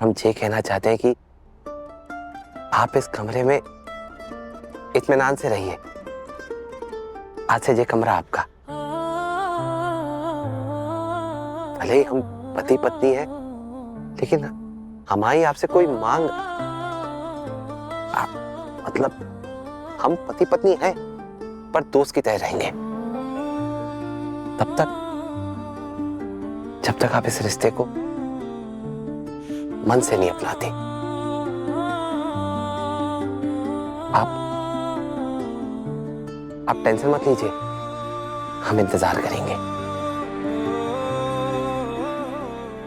हम ये कहना चाहते हैं कि आप इस कमरे में इत्मीनान से रहिए। आज से ये कमरा आपका। भले ही हम पति पत्नी हैं, लेकिन हमारी आपसे कोई मांग मतलब हम पति पत्नी हैं पर दोस्त की तरह रहेंगे तब तक जब तक आप इस रिश्ते को मन से नहीं अपनाते। आप टेंशन मत लीजिए, हम इंतजार करेंगे।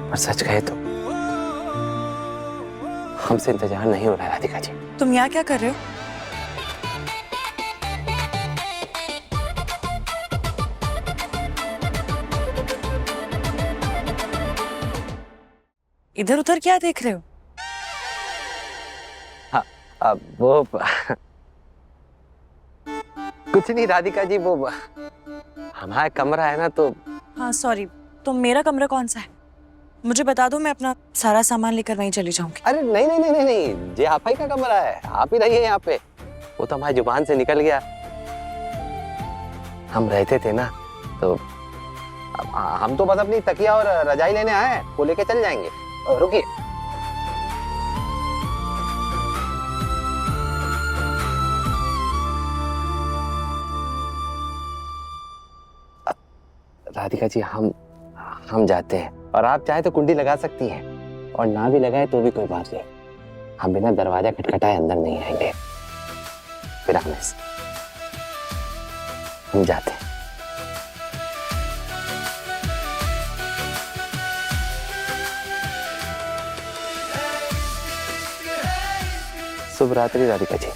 और सच कहे तो हमसे इंतजार नहीं हो रहा है राधिका जी। तुम यहाँ क्या कर रहे हो? इधर उधर क्या देख रहे हो? हाँ, वो कुछ नहीं राधिका जी, वो हमारा कमरा है ना तो। हाँ सॉरी, तो मेरा कमरा कौन सा है? मुझे बता दो, मैं अपना सारा सामान लेकर वहीं चली जाऊंगी। अरे नहीं नहीं नहीं नहीं नहीं, ये आप ही का कमरा है, आप ही रहिए यहाँ पे। वो तो हमारी जुबान से निकल गया। हम रहते थे ना तो हम तो बस अपनी तकिया और रजाई लेने आए हैं, वो लेके चल जाएंगे। रुकिए, राधिका जी हम जाते हैं, और आप चाहे तो कुंडी लगा सकती हैं, और ना भी लगाए तो भी कोई बात नहीं। हम बिना दरवाजा खटखटाए अंदर नहीं आएंगे। फिर हम जाते हैं। शुभ रात्रि राधिका जी।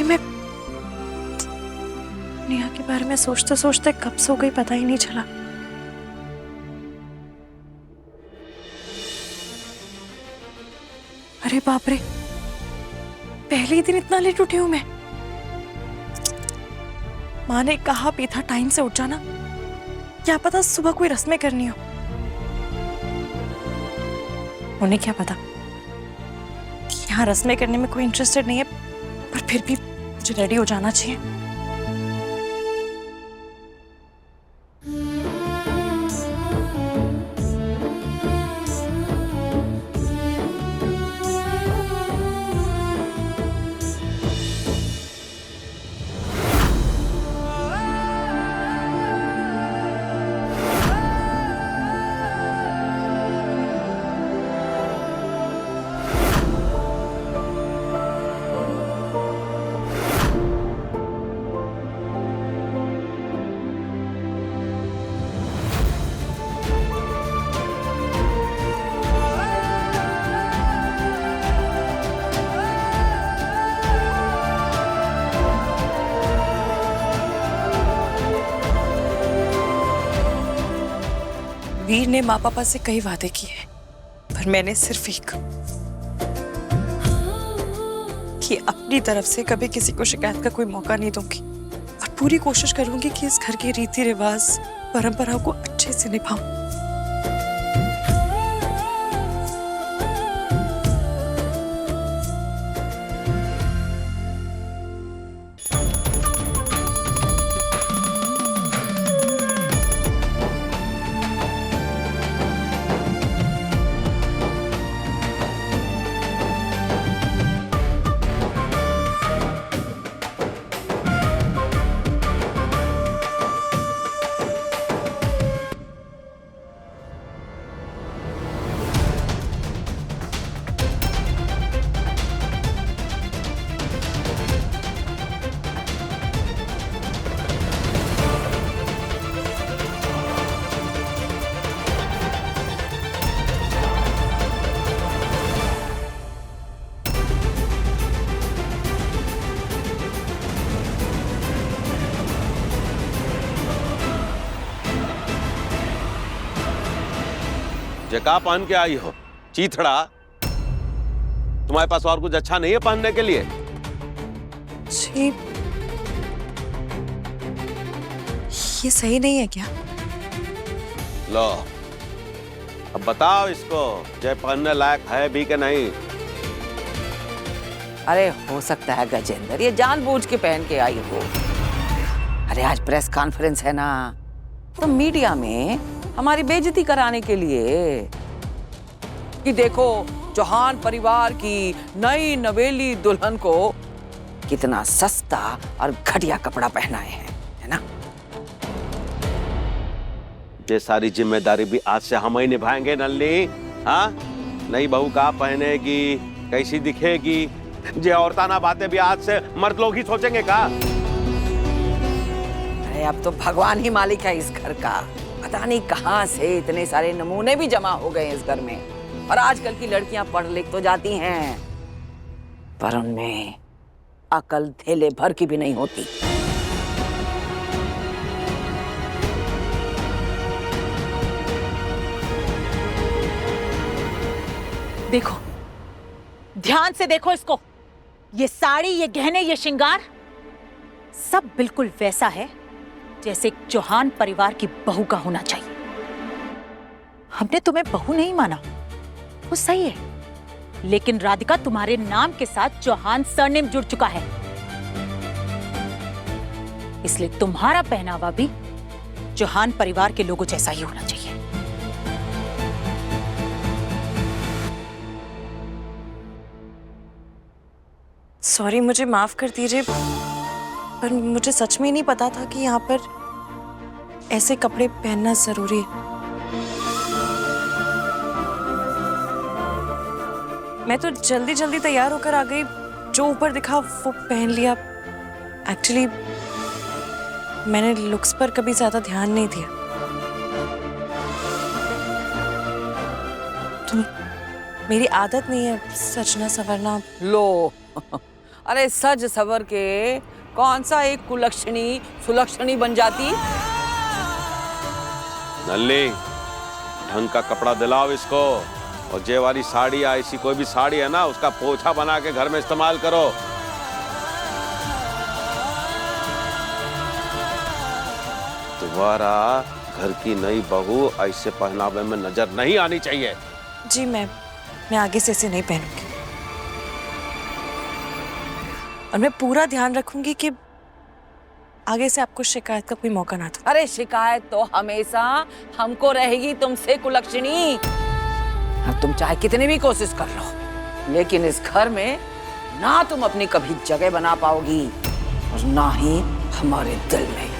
मैं नेहा के बारे में सोचते सोचते कब सो गई पता ही नहीं चला। अरे बाप रे, पहले ही दिन इतना लेट उठी हूं मैं। माँ ने कहा भी था टाइम से उठ जाना, क्या पता सुबह कोई रस्में करनी हो। उन्हें क्या पता कि यहाँ रस्में करने में कोई इंटरेस्टेड नहीं है, पर फिर भी मुझे रेडी हो जाना चाहिए। वीर ने माँ पापा से कई वादे किए, पर मैंने सिर्फ एक, कि अपनी तरफ से कभी किसी को शिकायत का कोई मौका नहीं दूंगी, और पूरी कोशिश करूंगी कि इस घर के रीति रिवाज परंपराओं को अच्छे से निभाऊं। ये का पहन के आई हो चीथड़ा? तुम्हारे पास और कुछ अच्छा नहीं है पहनने के लिए? जी, ये सही नहीं है क्या? लो अब बताओ इसको जय पहनने लायक है भी कि नहीं? अरे हो सकता है गजेंद्र ये जानबूझ के पहन के आई हो। अरे आज प्रेस कॉन्फ्रेंस है ना, तो मीडिया में हमारी बेइज्जती कराने के लिए कि देखो चौहान परिवार की नई नवेली दुल्हन को कितना सस्ता और घटिया कपड़ा पहनाए हैं, है ना? ये सारी जिम्मेदारी भी आज से हम ही निभाएंगे नल्ली। हाँ, नई बहू का पहनेगी, कैसी दिखेगी, ये औरताना बातें भी आज से मर्द लोग ही सोचेंगे का? अरे अब तो भगवान ही मालिक है इस घर का। पता नहीं कहां से इतने सारे नमूने भी जमा हो गए इस घर में। और आजकल की लड़कियां पढ़ लिख तो जाती हैं, पर उनमें अकल थैले भर की भी नहीं होती। देखो, ध्यान से देखो इसको। ये साड़ी, ये गहने, ये श्रृंगार सब बिल्कुल वैसा है जैसे एक चौहान परिवार की बहू का होना चाहिए। हमने तुम्हें बहू नहीं माना, वो सही है, लेकिन राधिका तुम्हारे नाम के साथ चौहान सरनेम जुड़ चुका है, इसलिए तुम्हारा पहनावा भी चौहान परिवार के लोगों जैसा ही होना चाहिए। सॉरी, मुझे माफ कर दीजिए, पर मुझे सच में नहीं पता था कि यहाँ पर ऐसे कपड़े पहनना जरूरी है। मैं तो जल्दी जल्दी तैयार होकर आ गई, जो ऊपर दिखा वो पहन लिया। एक्चुअली मैंने लुक्स पर कभी ज्यादा ध्यान नहीं दिया। तो मेरी आदत नहीं है सजना संवरना। लो अरे सज सवर के कौन सा एक कुलक्षणी सुलक्षणी बन जाती। नल्ली ढंग का कपड़ा दिलाओ इसको, और जे वाली साड़ी या ऐसी कोई भी साड़ी है ना, उसका पोछा बना के घर में इस्तेमाल करो। तुम्हारा घर की नई बहू ऐसे पहनावे में नजर नहीं आनी चाहिए। जी, मैं आगे से इसे नहीं पहनूंगी, और मैं पूरा ध्यान रखूंगी कि आगे से आपको शिकायत का कोई मौका ना दो। अरे शिकायत तो हमेशा हमको रहेगी तुमसे कुलक्षणी। अब तुम चाहे कितनी भी कोशिश कर लो, लेकिन इस घर में ना तुम अपनी कभी जगह बना पाओगी और ना ही हमारे दिल में।